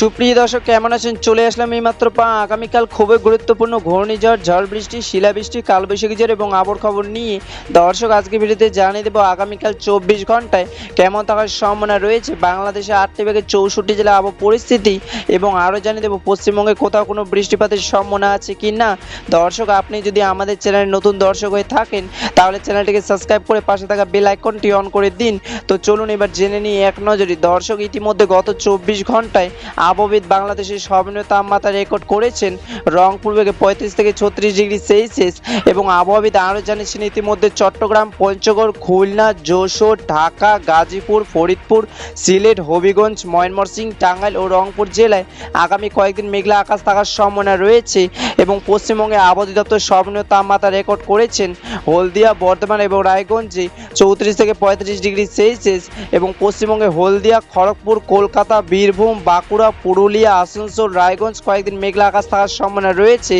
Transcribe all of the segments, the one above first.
সুপ্রিয় দর্শক, কেমন আছেন? চলে আসলাম এইমাত্র আগামীকাল খুবই গুরুত্বপূর্ণ ঘূর্ণিঝড়, ঝড় বৃষ্টি, শিলাবৃষ্টি, কালবৈশাখী ঝড় এবং আবহাওয়ার খবর নিয়ে দর্শক আজকে ভিডিওতে জানিয়ে দেবো আগামীকাল 24 ঘন্টায় কেমন থাকার সম্ভাবনা রয়েছে বাংলাদেশে 8টি থেকে 64 জেলা আবহাওয়া পরিস্থিতি, এবং আরও জানিয়ে দেবো পশ্চিমবঙ্গে কোথাও কোনো বৃষ্টিপাতের সম্ভাবনা আছে কি না। দর্শক, আপনি যদি আমাদের চ্যানেলে নতুন দর্শক হয়ে থাকেন তাহলে চ্যানেলটিকে সাবস্ক্রাইব করে পাশে থাকা বেল আইকনটি অন করে দিন। তো চলুন এবার জেনে নিই এক নজরে। দর্শক, ইতিমধ্যে গত 24 ঘন্টায় আবহবিদ বাংলাদেশের সর্বনিম্ন তাপমাত্রা রেকর্ড করেছেন রংপুর বেগে 35 থেকে 36 ডিগ্রি সেলসিয়াস, এবং আবহবিদ আরও জানিয়েছেন ইতিমধ্যে চট্টগ্রাম, পঞ্চগড়, খুলনা, যশোর, ঢাকা, গাজীপুর, ফরিদপুর, সিলেট, হবিগঞ্জ, ময়মনসিংহ, টাঙ্গাইল ও রংপুর জেলায় আগামী কয়েকদিন মেঘলা আকাশ থাকার সম্ভাবনা রয়েছে। এবং পশ্চিমবঙ্গে আবহাওয়া দপ্তর সর্বনিম্ন তাপমাত্রা রেকর্ড করেছেন হলদিয়া, বর্ধমান এবং রায়গঞ্জে 34 থেকে 35 ডিগ্রি সেলসিয়াস, এবং পশ্চিমবঙ্গে হলদিয়া, খড়গপুর, কলকাতা, বীরভূম, বাঁকুড়া, পুরুলিয়া, আসানসোল, রায়গঞ্জ কয়েকদিন মেঘলা আকাশ থাকার সম্ভাবনা রয়েছে।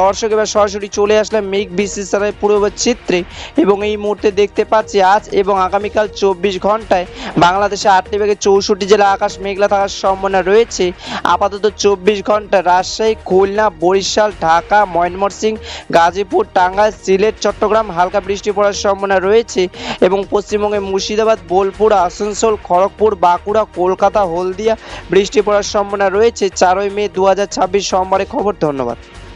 দর্শক, এবার সরাসরি চলে আসলাম মেঘ বিশ্লেষণের পূর্বাভাস চিত্রে, এবং এই মুহূর্তে দেখতে পাচ্ছি আজ এবং আগামীকাল 24 ঘন্টায় বাংলাদেশে 8টি থেকে 64 জেলা আকাশ মেঘলা থাকার সম্ভাবনা রয়েছে। আপাতত 24 ঘন্টা রাজশাহী, খুলনা, বরিশাল, ঢাকা, ময়মনসিংহ, গাজীপুর, টাঙ্গাইল, সিলেট, চট্টগ্রাম হালকা বৃষ্টি পড়ার সম্ভাবনা রয়েছে, এবং পশ্চিমবঙ্গে মুর্শিদাবাদ, বোলপুর, আসানসোল, খড়গপুর, বাঁকুড়া, কলকাতা, হলদিয়া বৃষ্টি পড়ার সম্ভাবনা রয়েছে। 4ই মে 2026 সোমবারের খবর। ধন্যবাদ।